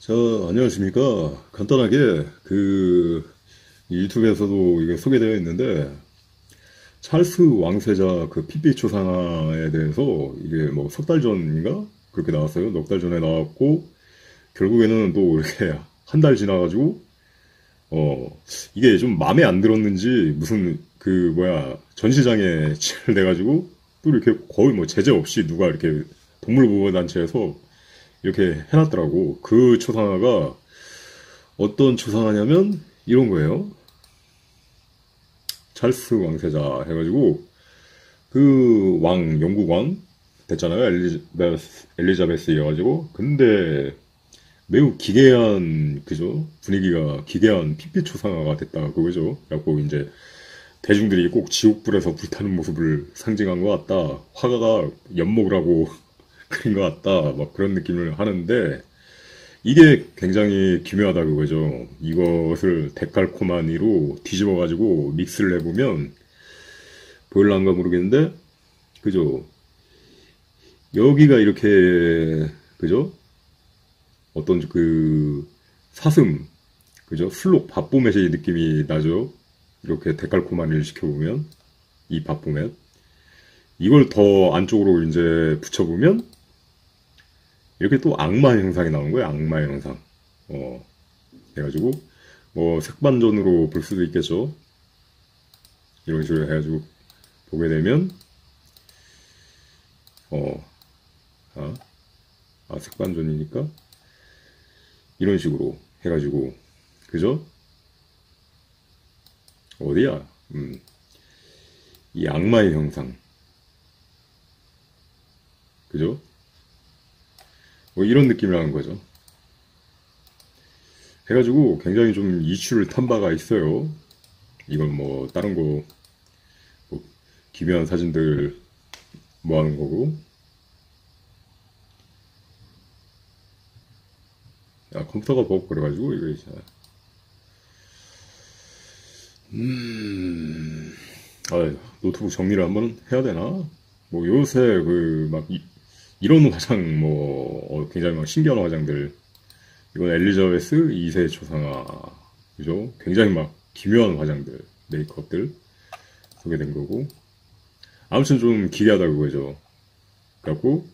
자, 안녕하십니까. 간단하게, 유튜브에서도 이게 소개되어 있는데, 찰스 왕세자 그 핏빛 초상화에 대해서 이게 뭐 석 달 전인가? 그렇게 나왔어요. 넉 달 전에 나왔고, 결국에는 또 이렇게 한 달 지나가지고, 이게 좀 마음에 안 들었는지, 무슨 전시장에 치열돼가지고, 또 이렇게 거의 뭐 제재 없이 누가 이렇게 동물보호단체에서 이렇게 해놨더라고. 그 초상화가 어떤 초상화냐면 이런 거예요. 찰스 왕세자 해가지고 그 왕, 영국 왕 됐잖아요. 엘리자베스여가지고. 근데 매우 기괴한, 그죠? 분위기가 기괴한 핏빛 초상화가 됐다 그거죠. 그래갖고 이제 대중들이 꼭 지옥불에서 불타는 모습을 상징한 것 같다. 화가가 엿먹으라고 그린 것 같다. 막 그런 느낌을 하는데, 이게 굉장히 기묘하다 그거죠. 이것을 데칼코마니로 뒤집어가지고 믹스를 해보면 보일란가 모르겠는데, 그죠? 여기가 이렇게, 그죠? 어떤 사슴, 그죠? 슬록 밥보맷의 느낌이 나죠. 이렇게 데칼코마니를 시켜보면, 이 밥보맷. 이걸 더 안쪽으로 이제 붙여보면 이렇게 또 악마 형상이 나오는 거예요. 악마 형상. 해가지고 뭐 색반전으로 볼 수도 있겠죠. 이런 식으로 해가지고 보게 되면 어, 아, 색반전이니까 이런 식으로 해가지고, 그죠? 어디야? 이 악마의 형상, 그죠? 뭐 이런 느낌이라는 거죠. 해가지고 굉장히 좀 이슈를 탄 바가 있어요. 이건 뭐 다른 거, 뭐 기묘한 사진들 모아놓은 거고. 야, 컴퓨터가 버벅거려가지고 이거 있잖아. 노트북 정리를 한번 해야 되나? 뭐 요새 이런 화장, 굉장히 막 신기한 화장들. 이건 엘리자베스 2세 초상화, 그죠? 굉장히 막 기묘한 화장들, 메이크업들 소개된 거고. 아무튼 좀 기괴하다 그거죠. 그래갖고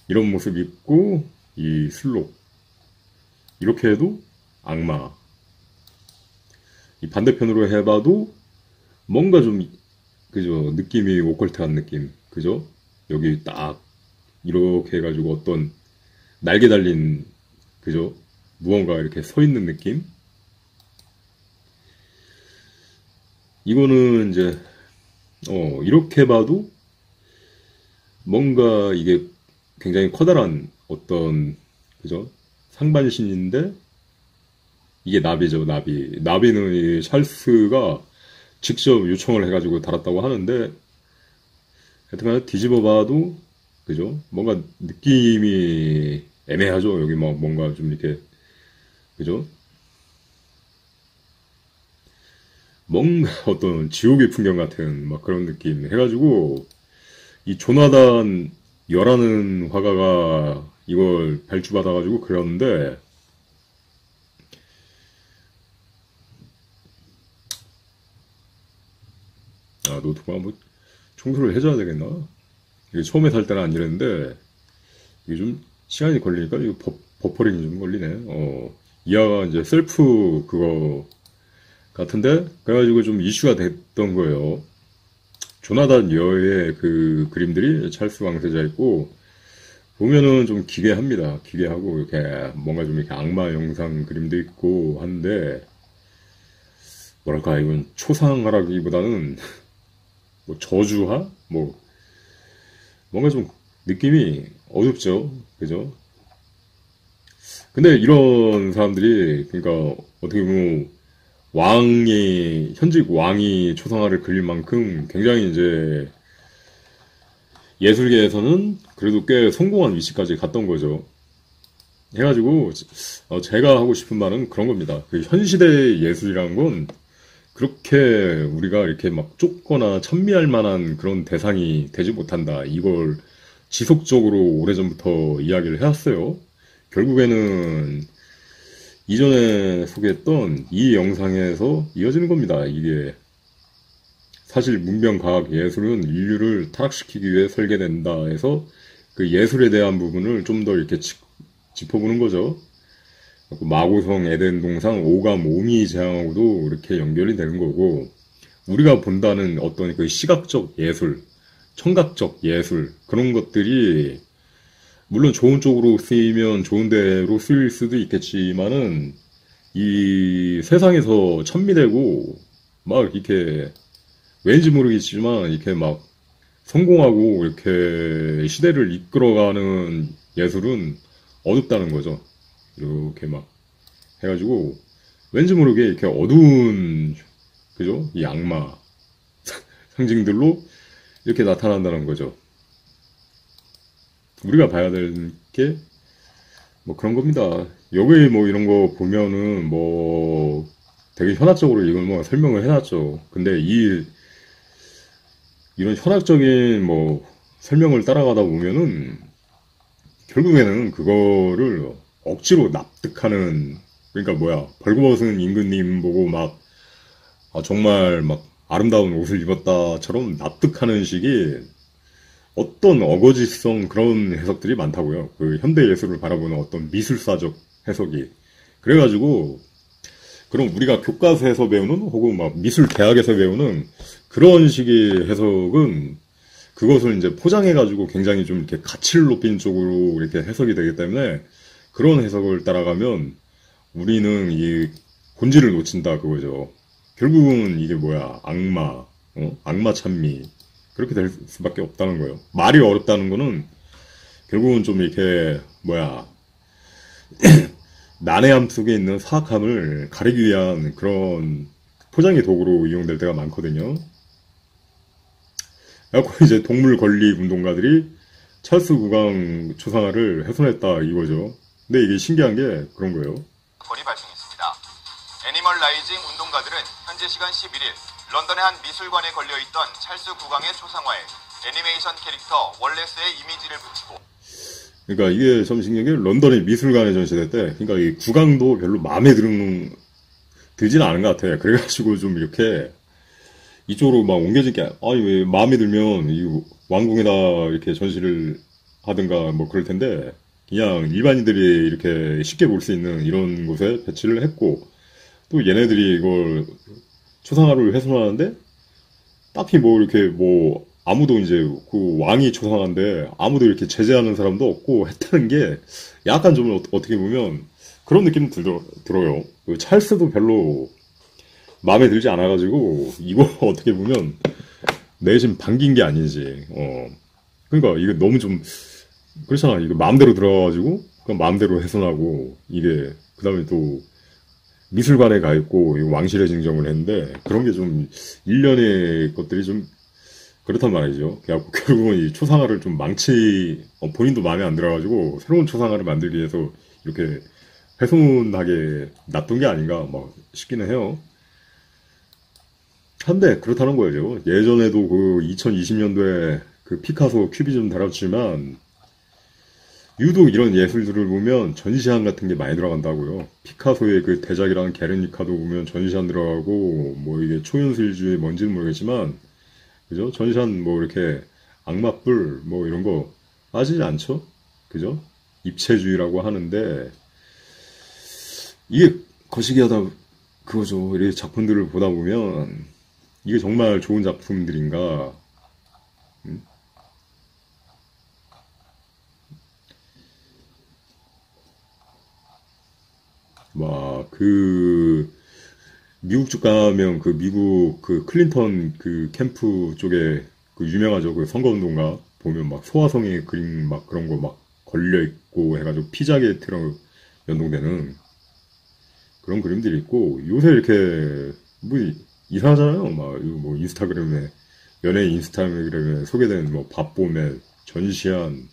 이런 모습 있고, 이 슬록 이렇게 해도 악마. 이 반대편으로 해봐도 뭔가 좀, 그죠? 느낌이 오컬트한 느낌, 그죠? 여기 딱 이렇게 해가지고 어떤 날개 달린, 그죠? 무언가 이렇게 서 있는 느낌? 이거는 이제, 이렇게 봐도 뭔가 이게 굉장히 커다란 어떤, 그죠? 상반신인데, 이게 나비죠, 나비. 나비는 이 찰스가 직접 요청을 해가지고 달았다고 하는데, 하여튼간 뒤집어 봐도, 그죠? 뭔가 느낌이 애매하죠. 여기 막 뭔가 좀 이렇게, 그죠? 뭔가 어떤 지옥의 풍경 같은 막 그런 느낌 해가지고, 이 조나단 여라는 화가가 이걸 발주받아가지고 그렸는데, 노트북 한번 청소를 해줘야 되겠나? 이게 처음에 살 때는 안 이랬는데, 이게 좀 시간이 걸리니까 이거 버퍼링이 좀 걸리네. 이하가 이제 셀프 그거 같은데, 그래가지고 좀 이슈가 됐던 거예요. 조나단 여의 그 그림들이 찰스 왕세자 있고, 보면은 좀 기괴합니다. 기괴하고, 이렇게 뭔가 좀 이렇게 악마 영상 그림도 있고 한데, 뭐랄까, 이건 초상화라기보다는 뭐 저주화? 뭔가 좀 느낌이 어둡죠. 그죠? 근데 이런 사람들이, 그러니까 어떻게 보면 현직 왕이 초상화를 그릴 만큼 굉장히 이제 예술계에서는 그래도 꽤 성공한 위치까지 갔던 거죠. 해가지고, 제가 하고 싶은 말은 그런 겁니다. 그 현 시대의 예술이라는 건 그렇게 우리가 이렇게 막 쫓거나 찬미할 만한 그런 대상이 되지 못한다. 이걸 지속적으로 오래전부터 이야기를 해왔어요. 결국에는 이전에 소개했던 이 영상에서 이어지는 겁니다. 이게 사실 문명과학예술은 인류를 타락시키기 위해 설계된다 해서 그 예술에 대한 부분을 좀 더 이렇게 짚어보는 거죠. 마고성, 에덴 동상, 오감, 오미 제왕하고도 이렇게 연결이 되는 거고, 우리가 본다는 어떤 그 시각적 예술, 청각적 예술, 그런 것들이 물론 좋은 쪽으로 쓰이면 좋은 대로 쓰일 수도 있겠지만은 이 세상에서 천미되고 막 이렇게 왠지 모르겠지만 이렇게 막 성공하고 이렇게 시대를 이끌어가는 예술은 어둡다는 거죠. 이렇게 막 해가지고 왠지 모르게 이렇게 어두운 그죠? 이 악마 상징들로 이렇게 나타난다는 거죠. 우리가 봐야 될 게 뭐 그런 겁니다. 여기 뭐 이런 거 보면은 뭐 되게 현학적으로 이걸 뭐 설명을 해놨죠. 근데 이런 현학적인 뭐 설명을 따라가다 보면은 결국에는 그거를 억지로 납득하는, 그러니까 뭐야, 벌거벗은 임금님 보고 막 정말 막 아름다운 옷을 입었다처럼 납득하는 식이 어떤 어거지성 그런 해석들이 많다고요. 그 현대 예술을 바라보는 어떤 미술사적 해석이. 그래가지고 그럼 우리가 교과서에서 배우는 혹은 막 미술 대학에서 배우는 그런 식의 해석은 그것을 이제 포장해가지고 굉장히 좀 이렇게 가치를 높인 쪽으로 이렇게 해석이 되기 때문에 그런 해석을 따라가면 우리는 이 본질을 놓친다 그거죠. 결국은 이게 뭐야, 악마, 악마 찬미 그렇게 될 수밖에 없다는 거예요. 말이 어렵다는 거는 결국은 좀 이렇게 뭐야 난해함 속에 있는 사악함을 가리기 위한 그런 포장의 도구로 이용될 때가 많거든요. 그래서 이제 동물 권리 운동가들이 찰스 국왕 초상화를 훼손했다 이거죠. 근데 이게 신기한 게 그런 거예요. 사건이 발생했습니다. 애니멀 라이징 운동가들은 현재 시간 11일 런던의 한 미술관에 걸려있던 찰스 국왕의 초상화에 애니메이션 캐릭터 월레스의 이미지를 붙이고, 그러니까 이게 참 신기한 게 런던의 미술관에 전시됐대. 그러니까 이 국왕도 별로 마음에 들진 않은 것 같아. 그래가지고 좀 이렇게 이쪽으로 막 옮겨진 게, 아니 왜 마음에 들면 이 왕궁에다 이렇게 전시를 하든가 뭐 그럴 텐데 그냥 일반인들이 이렇게 쉽게 볼 수 있는 이런 곳에 배치를 했고, 또 얘네들이 이걸 초상화를 훼손하는데 딱히 뭐 이렇게 뭐 아무도 이제 그 왕이 초상화인데 아무도 이렇게 제재하는 사람도 없고 했다는 게 약간 좀 어떻게 보면 그런 느낌 들어요. 그 찰스도 별로 마음에 들지 않아가지고 이거 어떻게 보면 내심 반긴 게 아니지. 그러니까 이게 너무 좀 그렇잖아. 이거 마음대로 들어가가지고 그냥 마음대로 훼손하고 이게 그다음에 또 미술관에 가 있고 왕실에 징정을 했는데 그런 게 좀 일련의 것들이 좀 그렇단 말이죠. 그래갖고 결국은 이 초상화를 좀 본인도 마음에 안 들어가지고 새로운 초상화를 만들기 위해서 이렇게 훼손하게 놔둔 게 아닌가 막 싶기는 해요. 한데 그렇다는 거예요. 예전에도 그 2020년도에 그 피카소 큐비즘 다뤘지만 유독 이런 예술들을 보면 전시안 같은 게 많이 들어간다고요. 피카소의 그 대작이랑 게르니카도 보면 전시안 들어가고 뭐 이게 초현실주의 뭔지는 모르겠지만 그죠? 전시안 뭐 이렇게 악마뿔 뭐 이런 거 빠지지 않죠? 그죠? 입체주의라고 하는데 이게 거시기하다 그거죠. 이렇게 작품들을 보다 보면 이게 정말 좋은 작품들인가? 막 미국 쪽 가면 그 미국 그 클린턴 그 캠프 쪽에 그 유명하죠. 그 선거운동가 보면 막 소화성의 그림 막 그런 거 막 걸려 있고 해가지고 피자게트랑 연동되는 그런 그림들이 있고 요새 이렇게 뭐 이상하잖아요. 막 이거 뭐 인스타그램에 연예인 인스타그램에 소개된 뭐 밥보면 전시한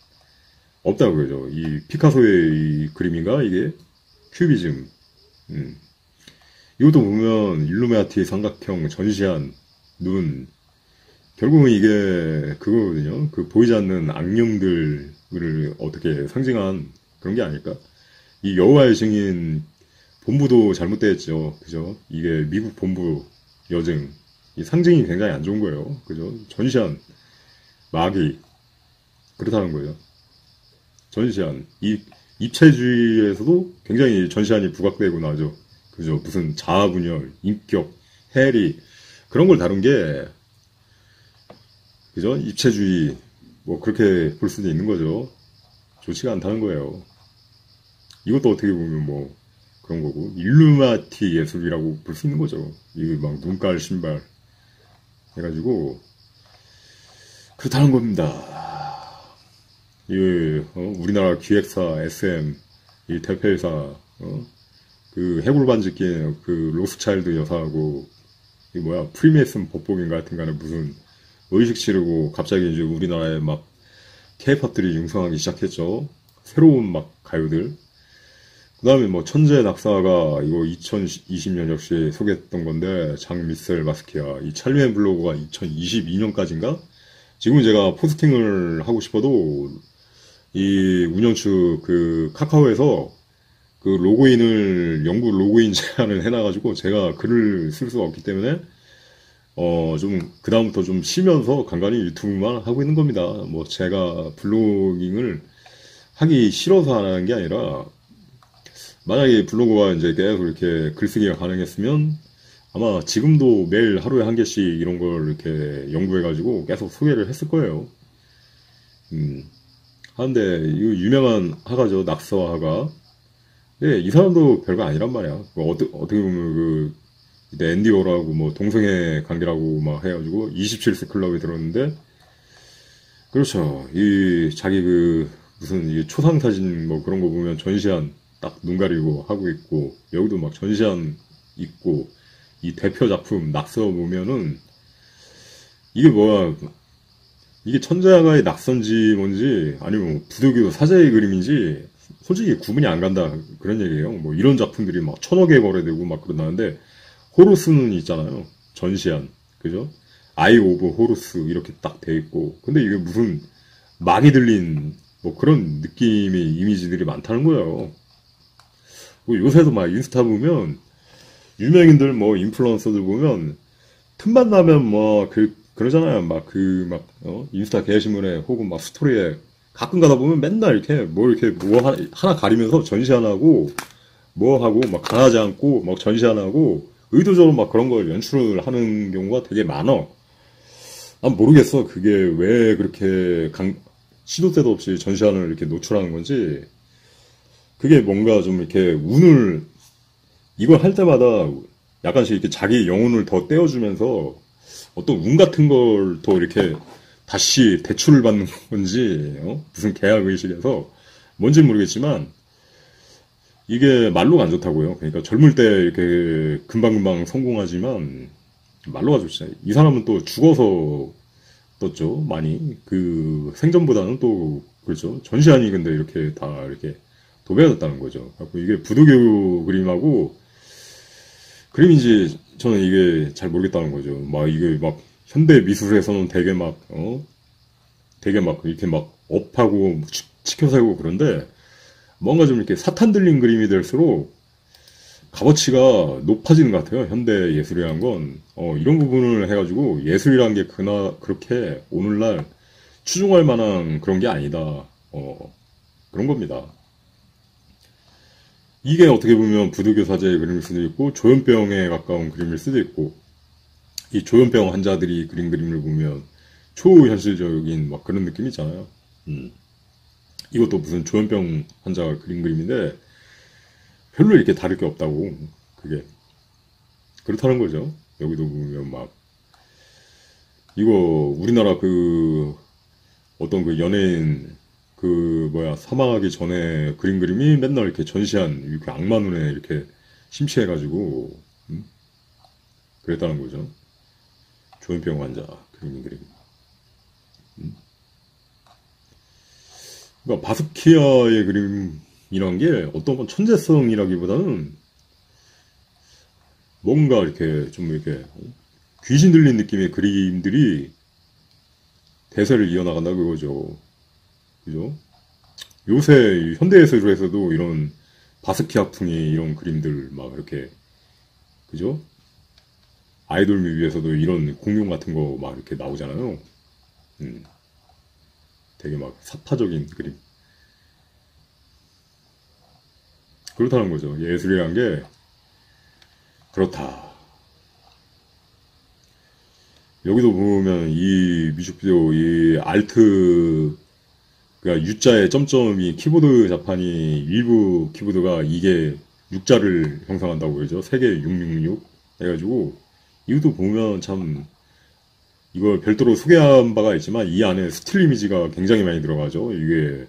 없다고 그러죠. 이 피카소의 이 그림인가 이게 큐비즘. 이것도 보면 일루미나티 삼각형 전시한 눈 결국은 이게 그거거든요. 그 보이지 않는 악령들을 어떻게 상징한 그런 게 아닐까? 이 여호와의 증인 본부도 잘못되어 있죠. 그죠? 이게 미국 본부 여증. 이 상징이 굉장히 안 좋은 거예요. 그죠? 전시안, 마귀. 그렇다는 거예요. 전시안. 입체주의에서도 굉장히 전시안이 부각되고 나죠. 그죠? 무슨 자아분열, 인격, 해리. 그런 걸 다룬 게, 그죠? 입체주의. 뭐, 그렇게 볼 수도 있는 거죠. 좋지가 않다는 거예요. 이것도 어떻게 보면 뭐, 그런 거고. 일루마티 예술이라고 볼 수 있는 거죠. 이거 막 눈깔 신발. 해가지고, 그렇다는 겁니다. 우리나라 기획사 SM, 이 대표회사, 그 해골 반지 낀 그 로스차일드 여사하고, 이 뭐야, 프리메이슨 법복인가 하여튼 간에 무슨 의식 치르고 갑자기 이제 우리나라에 막 케이팝들이 융성하기 시작했죠. 새로운 막 가요들. 그 다음에 뭐 천재 낙사가 이거 2020년 역시 소개했던 건데 장미셀 마스키아 이 찰리의 블로그가 2022년까지인가? 지금 제가 포스팅을 하고 싶어도 이 운영측 그 카카오에서 그 로그인을 영구 로그인 제한을 해놔가지고 제가 글을 쓸 수가 없기 때문에 좀 그다음부터 좀 쉬면서 간간히 유튜브만 하고 있는 겁니다. 뭐 제가 블로깅을 하기 싫어서 하는 게 아니라 만약에 블로그가 이제 계속 이렇게 글쓰기가 가능했으면 아마 지금도 매일 하루에 한 개씩 이런 걸 이렇게 연구해가지고 계속 소개를 했을 거예요. 하는데 이 유명한 화가죠. 낙서 화가. 예, 이 사람도 별거 아니란 말이야. 뭐 어떻게 보면 그 이때 앤디 워라하고 뭐 동성애 관계라고 막 해가지고 27세 클럽에 들었는데 그렇죠. 이 자기 그 무슨 이 초상 사진 뭐 그런 거 보면 전시한 딱 눈 가리고 하고 있고 여기도 막 전시한 있고 이 대표 작품 낙서 보면은 이게 뭐야 이게 천재화가의 낙서인지 뭔지 아니면 부득이도 사자의 그림인지 솔직히 구분이 안 간다 그런 얘기예요. 뭐 이런 작품들이 막 1000억에 거래되고 막 그런다는데 호루스는 있잖아요. 전시한 그죠? 아이 오브 호루스 이렇게 딱 돼 있고 근데 이게 무슨 막이 들린 뭐 그런 느낌의 이미지들이 많다는 거예요. 뭐 요새도 막 인스타 보면 유명인들 뭐 인플루언서들 보면 틈만 나면 뭐 그러잖아요. 인스타 게시물에 혹은 막 스토리에 가끔 가다 보면 맨날 이렇게 하나 가리면서 전시 안 하고 뭐 하고 막 강하지 않고 막 전시 안 하고 의도적으로 막 그런 걸 연출을 하는 경우가 되게 많아. 난 모르겠어. 그게 왜 그렇게 시도 때도 없이 전시안을 이렇게 노출하는 건지. 그게 뭔가 좀 이렇게 이걸 할 때마다 약간씩 이렇게 자기 영혼을 더 떼어주면서 어떤 운 같은 걸 더 이렇게 다시 대출을 받는 건지, 무슨 계약 의식에서 뭔지 모르겠지만, 이게 말로가 안 좋다고요. 그러니까 젊을 때 이렇게 금방금방 성공하지만, 말로가 좋지. 이 사람은 또 죽어서 떴죠. 많이. 그 생전보다는 또, 그렇죠. 전시안이 근데 이렇게 다 이렇게 도배가 됐다는 거죠. 그래서 이게 부도교 그림하고 그림인지 저는 이게 잘 모르겠다는 거죠. 막 이게 막 현대 미술에서는 되게 막 이렇게 막 업하고 치켜 세우고 그런데 뭔가 좀 이렇게 사탄 들린 그림이 될수록 값어치가 높아지는 것 같아요. 현대 예술이란 건 이런 부분을 해가지고 예술이란 게 그렇게 오늘날 추종할 만한 그런 게 아니다. 그런 겁니다. 이게 어떻게 보면 부득이 사제의 그림일 수도 있고 조현병에 가까운 그림일 수도 있고 이 조현병 환자들이 그린 그림을 보면 초현실적인 막 그런 느낌 있잖아요. 이것도 무슨 조현병 환자가 그린 그림인데 별로 이렇게 다를 게 없다고. 그게 그렇다는 거죠. 여기도 보면 막 이거 우리나라 그 어떤 그 연예인 사망하기 전에 그린 그림이 맨날 이렇게 전시한, 이렇게 악마 눈에 이렇게 심취해가지고, 그랬다는 거죠. 조현병 환자 그린 그림. 그러니까 바스키아의 그림이란 게 어떤 건 천재성이라기보다는 뭔가 이렇게 좀 이렇게 귀신 들린 느낌의 그림들이 대세를 이어나간다 그거죠. 그죠? 요새 현대예술에서도 이런 바스키아풍이 이런 그림들 막 이렇게, 그죠? 아이돌 뮤비에서도 이런 공룡 같은 거 막 이렇게 나오잖아요. 음, 되게 막 사파적인 그림. 그렇다는 거죠. 예술이란 게 그렇다. 여기도 보면 이 뮤직비디오 이 알트 그러니까 U자의 점점이 키보드 자판이 일부 키보드가 이게 6자를 형성한다고 그러죠. 세개 666 해가지고 이것도 보면 참 이걸 별도로 소개한 바가 있지만 이 안에 스틸 이미지가 굉장히 많이 들어가죠. 이게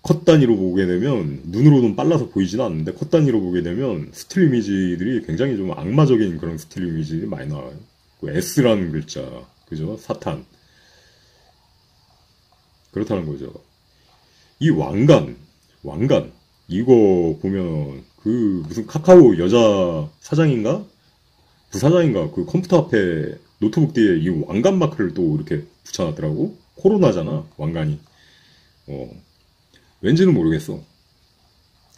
컷 단위로 보게 되면 눈으로는 빨라서 보이지는 않는데 컷 단위로 보게 되면 스틸 이미지들이 굉장히 좀 악마적인 그런 스틸 이미지들이 많이 나와요. 그 S라는 글자, 그죠? 사탄. 그렇다는 거죠. 이 왕관, 이거 보면 그 무슨 카카오 여자 사장인가? 부사장인가? 그 컴퓨터 앞에 노트북 뒤에 이 왕관 마크를 또 이렇게 붙여놨더라고. 코로나잖아, 왕관이. 왠지는 모르겠어.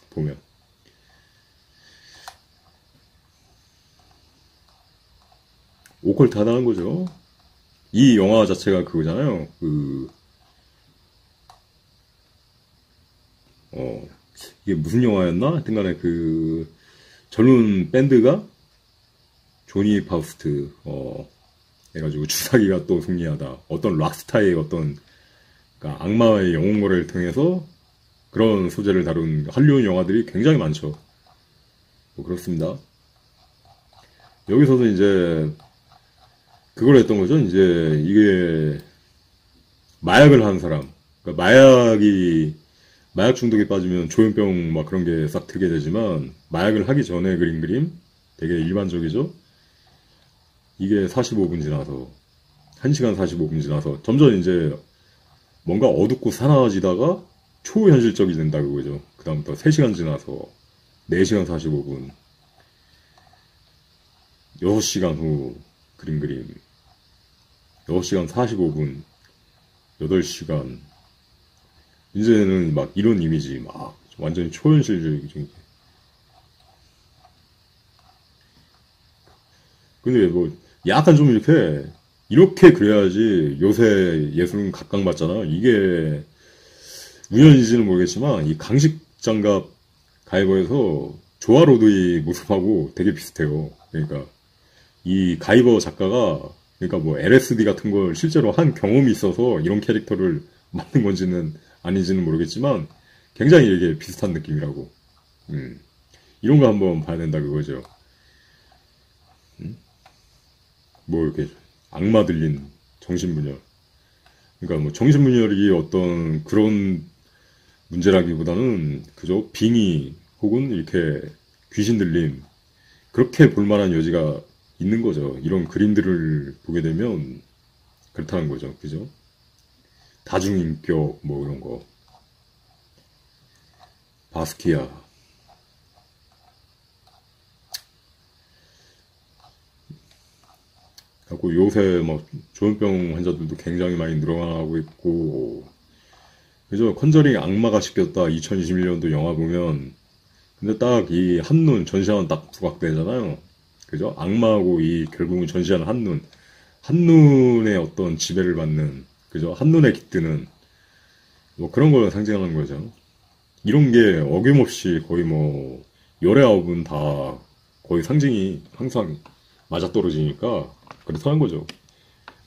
보면. 오컬트하다는 거죠. 이 영화 자체가 그거잖아요. 이게 무슨 영화였나? 하여튼 간에 그, 젊은 밴드가, 조니 파우스트, 해가지고 주사기가 또 승리하다. 어떤 락스타의 어떤, 그러니까 악마의 영웅거래를 통해서 그런 소재를 다룬 할리우드 영화들이 굉장히 많죠. 뭐 그렇습니다. 여기서도 이제, 그걸 했던 거죠. 이제, 이게, 마약을 한 사람. 그러니까 마약 중독에 빠지면 조현병 막 그런 게 싹 트게 되지만 마약을 하기 전에 그린 그림 되게 일반적이죠. 이게 45분 지나서 1시간 45분 지나서 점점 이제 뭔가 어둡고 사나워지다가 초현실적이 된다 그거죠. 그 다음부터 3시간 지나서 4시간 45분 6시간 후 그림 6시간 45분 8시간 이제는 막 이런 이미지 막 완전히 초현실적이죠. 근데 뭐 약간 좀 이렇게 그래야지 요새 예술은 각광받잖아. 이게 우연인지는 모르겠지만 이 강식장갑 가이버에서 조아로드의 모습하고 되게 비슷해요. 그러니까 이 가이버 작가가 그러니까 뭐 LSD 같은 걸 실제로 한 경험이 있어서 이런 캐릭터를 만든 건지는 아닌지는 모르겠지만 굉장히 이게 비슷한 느낌이라고. 이런 거 한번 봐야 된다 그거죠. 뭐 이렇게 악마 들린 정신분열. 그러니까 뭐 정신분열이 어떤 그런 문제라기보다는 그저 빙의 혹은 이렇게 귀신 들림 그렇게 볼만한 여지가 있는 거죠. 이런 그림들을 보게 되면 그렇다는 거죠. 그죠? 다중인격 뭐 이런 거. 바스키아. 그리고 요새 막 조현병 환자들도 굉장히 많이 늘어나고 있고 그죠? 컨저링 악마가 씹혔다 2021년도 영화 보면 근데 딱 이 한눈 전시관 딱 부각되잖아요. 그죠? 악마하고 이 결국은 전시관 한눈의 어떤 지배를 받는 그죠? 한눈에 깃드는 뭐 그런 걸 상징하는 거죠. 이런 게 어김없이 거의 뭐 열의 아홉은 다 거의 상징이 항상 맞아떨어지니까 그렇다는 거죠.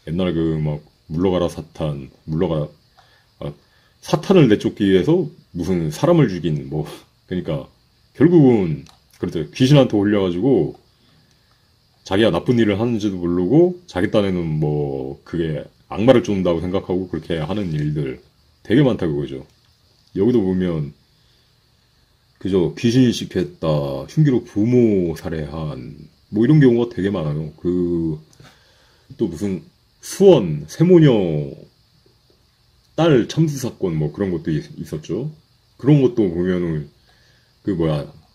옛날에 그 막 물러가라 사탄 사탄을 내쫓기 위해서 무슨 사람을 죽인 뭐 그러니까 결국은 그렇죠. 귀신한테 올려가지고 자기가 나쁜 일을 하는지도 모르고 자기 딴에는 뭐 그게 악마를 쫓는다고 생각하고 그렇게 하는 일들 되게 많다 그거죠. 여기도 보면 그저 귀신이 씹혔다 흉기로 부모 살해한 뭐 이런 경우가 되게 많아요. 또 무슨 수원 세모녀 딸 참수 사건 뭐 그런 것도 있었죠. 그런 것도 보면은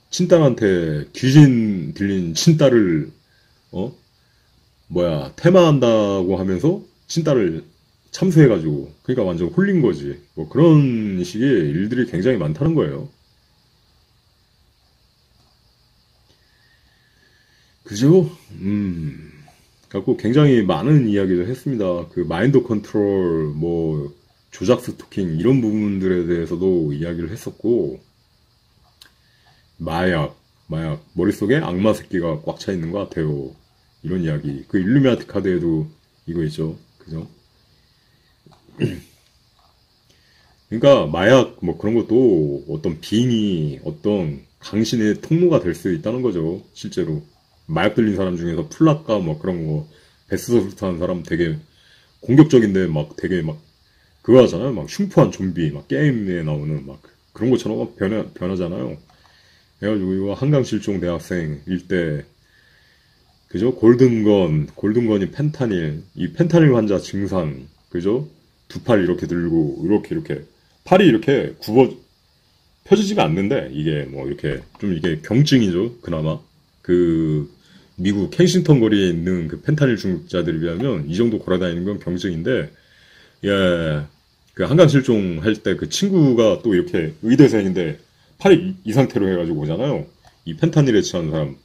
친딸한테 귀신 들린 친딸을 테마한다고 하면서 친딸을 참수해가지고 그러니까 완전 홀린 거지. 뭐 그런 식의 일들이 굉장히 많다는 거예요. 그죠? 갖고 굉장히 많은 이야기를 했습니다. 그 마인드 컨트롤, 뭐, 조작 스토킹, 이런 부분들에 대해서도 이야기를 했었고, 마약, 머릿속에 악마 새끼가 꽉 차 있는 것 같아요. 이런 이야기. 그 일루미나티 카드에도 이거 있죠. 그죠? 그러니까 마약 뭐 그런 것도 어떤 빙이 어떤 강신의 통로가 될 수 있다는 거죠. 실제로. 마약 들린 사람 중에서 플라카 뭐 그런 거 베스소스타는 사람 되게 공격적인데 막 되게 막 그거 하잖아요. 막 흉포한 좀비 막 게임에 나오는 막 그런 것처럼 막 변하잖아요. 그래가지고 이거 한강실종 대학생 일대 그죠? 골든건이 펜타닐 이 펜타닐 환자 증상 그죠? 두 팔 이렇게 들고 이렇게 팔이 이렇게 펴지지가 않는데 이게 뭐 이렇게 좀 이게 경증이죠. 그나마 그 미국 켄싱턴 거리에 있는 그 펜타닐 중독자들에 비하면 이 정도 걸어다니는 건 경증인데 예, 그 한강 실종할 때 그 친구가 또 이렇게 의대생인데 팔이 이 상태로 해가지고 오잖아요. 이 펜타닐에 취한 사람.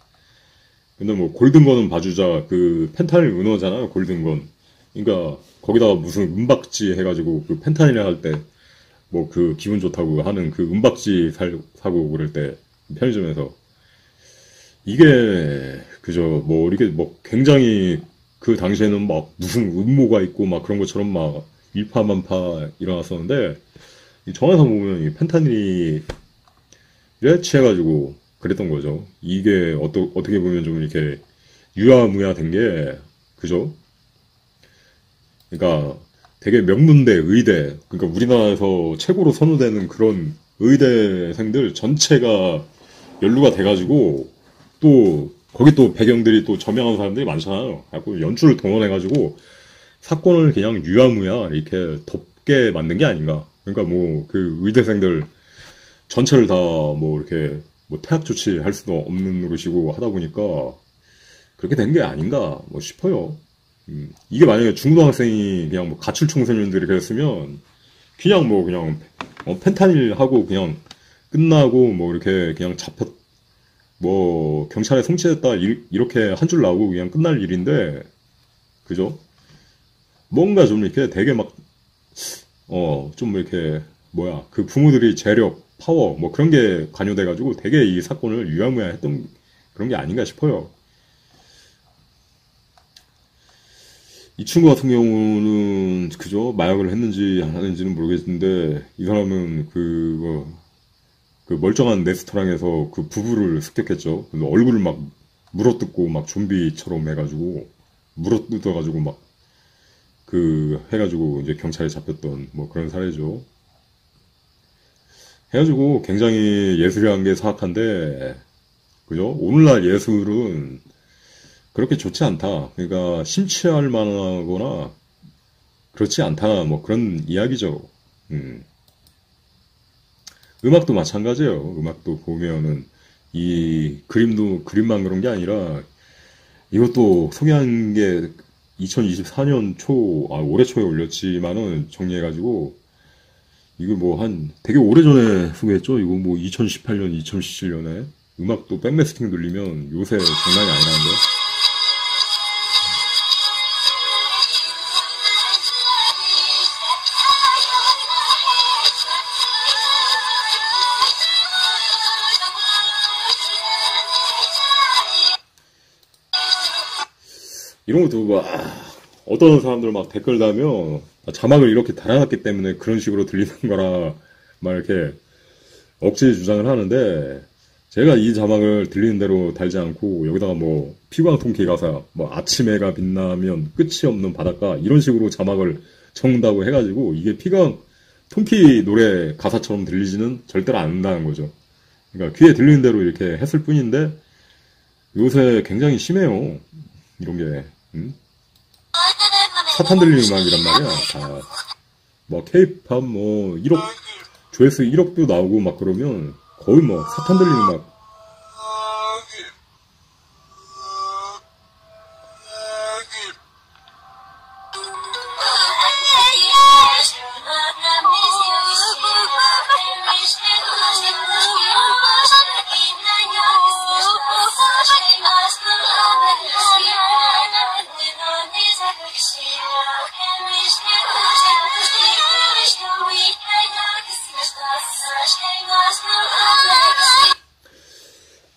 근데 뭐 골든건은 봐주자 그 펜타닐 은어잖아요. 골든건. 그러니까 거기다가 무슨 은박지 해가지고 그 펜타닐 할 때 뭐 그 기분 좋다고 하는 그 은박지 사고 그럴 때 편의점에서 이게 그저 뭐 이렇게 뭐 굉장히 그 당시에는 막 무슨 음모가 있고 막 그런 것처럼 막 일파만파 일어났었는데 정황상 보면 이 펜타닐에 취해가지고 그랬던 거죠. 이게 어떻게 보면 좀 이렇게 유야무야 된 게 그죠? 그러니까 되게 명문대, 의대, 그러니까 우리나라에서 최고로 선호되는 그런 의대생들 전체가 연루가 돼가지고 또 거기 또 배경들이 또 저명한 사람들이 많잖아요. 그래서 연출을 동원해가지고 사건을 그냥 유야무야 이렇게 덮게 만든 게 아닌가. 그러니까 뭐 그 의대생들 전체를 다 뭐 이렇게 뭐 퇴학 조치할 수도 없는 노릇이고 하다 보니까 그렇게 된 게 아닌가 뭐 싶어요. 이게 만약에 중고등학생이 그냥 뭐 가출 청소년들이 그랬으면 그냥 펜타닐 하고 그냥 끝나고 뭐 이렇게 그냥 뭐 경찰에 송치됐다 이렇게 한 줄 나오고 그냥 끝날 일인데 그죠? 뭔가 좀 이렇게 되게 막 좀 이렇게 뭐야 그 부모들이 재력 파워 뭐 그런 게 관여돼가지고 되게 이 사건을 유야무야 했던 그런 게 아닌가 싶어요. 이 친구 같은 경우는 그죠? 마약을 했는지 안 했는지는 모르겠는데 이 사람은 그 멀쩡한 레스토랑에서 그 부부를 습격했죠. 근데 얼굴을 막 물어뜯고 막 좀비처럼 해가지고 물어뜯어가지고 막 그 해가지고 이제 경찰에 잡혔던 뭐 그런 사례죠. 해가지고 굉장히 예술이라는 게 사악한데 그죠? 오늘날 예술은 그렇게 좋지 않다. 그러니까 심취할 만하거나 그렇지 않다. 뭐 그런 이야기죠. 음악도 마찬가지예요. 음악도 보면은 이 그림만 그런 게 아니라 이것도 소개한 게 2024년 올해 초에 올렸지만은 정리해가지고 이거 뭐 되게 오래전에 소개했죠. 이거 뭐 2018년, 2017년에 음악도 백매스팅 돌리면 요새 장난이 아니라는데. 이런 것도 막 어떤 사람들 막 댓글 달면 자막을 이렇게 달아놨기 때문에 그런 식으로 들리는 거라 막 이렇게 억지 주장을 하는데 제가 이 자막을 들리는 대로 달지 않고 여기다가 뭐 피광통키 가사 뭐 아침해가 빛나면 끝이 없는 바닷가 이런 식으로 자막을 적는다고 해가지고 이게 피광통키 노래 가사처럼 들리지는 절대로 않는다는 거죠. 그러니까 귀에 들리는 대로 이렇게 했을 뿐인데 요새 굉장히 심해요. 이런 게 사탄 들리는 음악이란 말이야. 다 뭐 케이팝 뭐 1억 조회수 1억도 나오고 막 그러면 거의 뭐 사탄 들리는 음악.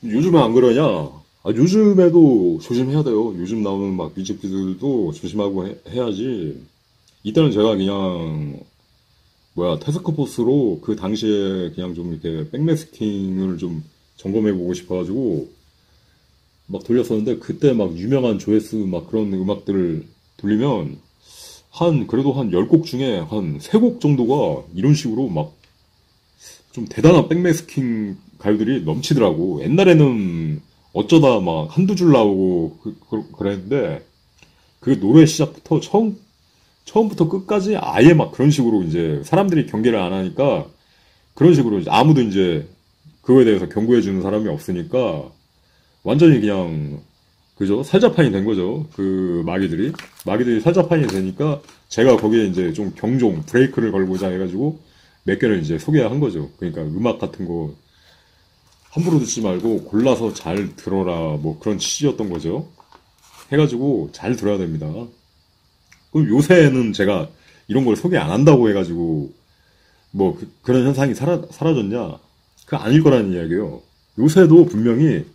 요즘에 안 그러냐? 요즘에도 조심해야 돼요. 요즘 나오는 막 뮤직비디오들도 조심하고 해야지. 이때는 제가 그냥, 뭐야, 태스크포스로 그 당시에 그냥 좀 이렇게 백매스킹을 좀 점검해보고 싶어가지고, 막 돌렸었는데, 그때 막 유명한 조회수 막 그런 음악들을 돌리면, 그래도 한 10곡 중에 한 3곡 정도가 이런 식으로 막 좀 대단한 백매스킹 가요들이 넘치더라고. 옛날에는 어쩌다 막 한두 줄 나오고 그랬는데, 그 노래 시작부터 처음부터 끝까지 아예 막 그런 식으로 이제 사람들이 경계를 안 하니까 그런 식으로 이제 아무도 이제 그거에 대해서 경고해주는 사람이 없으니까 완전히 그냥 그죠? 살자판이 된 거죠. 그 마귀들이 살자판이 되니까 제가 거기에 이제 좀 경종 브레이크를 걸고자 해가지고 몇 개를 이제 소개한 거죠. 그러니까 음악 같은 거 함부로 듣지 말고 골라서 잘 들어라 뭐 그런 취지였던 거죠. 해가지고 잘 들어야 됩니다. 그럼 요새는 제가 이런 걸 소개 안 한다고 해가지고 뭐 런 현상이 사라졌냐? 그거 아닐 거라는 이야기예요. 요새도 분명히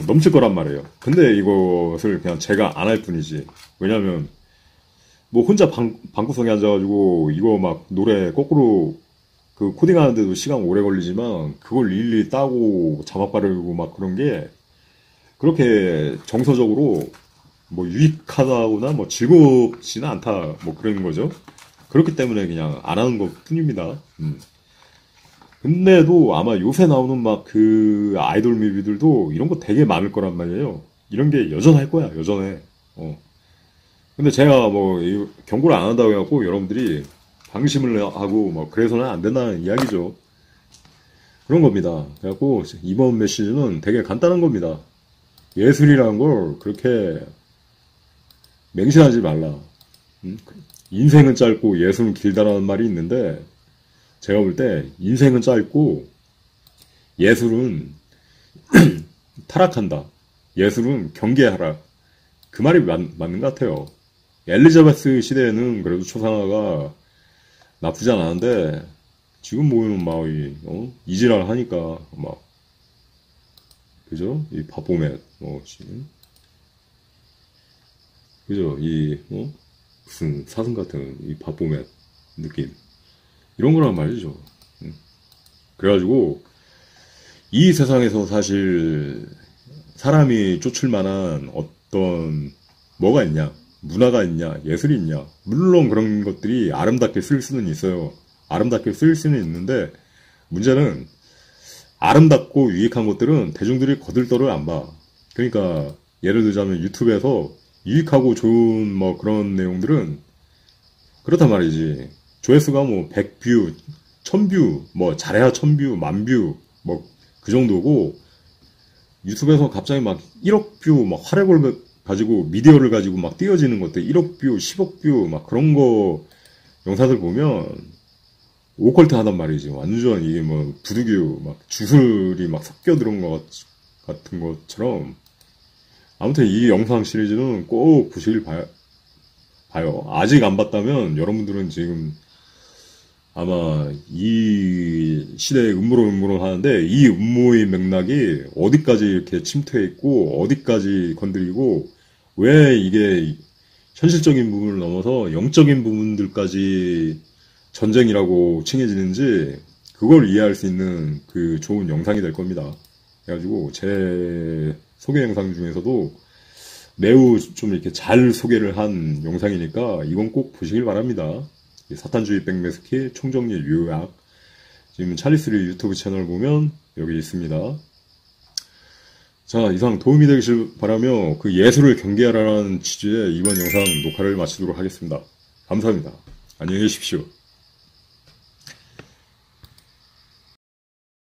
넘칠 거란 말이에요. 근데 이것을 그냥 제가 안 할 뿐이지. 왜냐면 뭐 혼자 방구석에 앉아가지고 이거 막 노래 거꾸로 그 코딩하는데도 시간 오래 걸리지만 그걸 일일이 따고 자막 바르고 막 그런 게 그렇게 정서적으로 뭐 유익하다거나 뭐 즐겁지는 않다 뭐 그런 거죠. 그렇기 때문에 그냥 안 하는 것 뿐입니다. 근데도 아마 요새 나오는 막 그 아이돌 뮤비들도 이런 거 되게 많을 거란 말이에요. 이런 게 여전할 거야, 여전해. 근데 제가 뭐 경고를 안 한다고 해갖고 여러분들이 방심을 하고 뭐 그래서는 안 된다는 이야기죠. 그런 겁니다. 그래갖고 이번 메시지는 되게 간단한 겁니다. 예술이라는 걸 그렇게 맹신하지 말라. 인생은 짧고 예술은 길다라는 말이 있는데 제가 볼 때 인생은 짧고 예술은 타락한다. 예술은 경계하라. 그 말이 맞는 것 같아요. 엘리자베스 시대에는 그래도 초상화가 나쁘지 않았는데 지금 보이는 막 이지랄 하니까 막 그죠? 이 바포맷 그죠? 무슨 사슴 같은 이 바포맷 느낌 이런 거란 말이죠. 그래가지고 이 세상에서 사실 사람이 쫓을 만한 어떤 뭐가 있냐, 문화가 있냐, 예술이 있냐. 물론 그런 것들이 아름답게 쓰일 수는 있어요. 아름답게 쓰일 수는 있는데 문제는 아름답고 유익한 것들은 대중들이 거들떠를 안 봐. 그러니까 예를 들자면 유튜브에서 유익하고 좋은 뭐 그런 내용들은 그렇단 말이지. 조회수가 뭐 100뷰, 1000뷰, 뭐 잘해야 1000뷰, 10,000뷰 뭐 그 정도고 유튜브에서 갑자기 막 1억 뷰 막 화력을 가지고 미디어를 가지고 막 띄워지는 것들 1억 뷰, 10억 뷰 막 그런 거 영상들 보면 오컬트 하단 말이지. 완전 이게 뭐 부두교 막 주술이 막 섞여 들은 것 같은 것처럼 아무튼 이 영상 시리즈는 꼭 보시길 봐요. 아직 안 봤다면 여러분들은 지금 아마 이 시대의 음모론 하는데 이 음모의 맥락이 어디까지 이렇게 침투해 있고 어디까지 건드리고 왜 이게 현실적인 부분을 넘어서 영적인 부분들까지 전쟁이라고 칭해지는지 그걸 이해할 수 있는 그 좋은 영상이 될 겁니다. 그래가지고 제 소개 영상 중에서도 매우 좀 이렇게 잘 소개를 한 영상이니까 이건 꼭 보시길 바랍니다. 사탄주의 백매스키 총정리 요약 지금 찰리스리 유튜브 채널 보면 여기 있습니다. 자, 이상 도움이 되길 바라며 그 예술을 경계하라는 취지의 이번 영상 녹화를 마치도록 하겠습니다. 감사합니다. 안녕히 계십시오.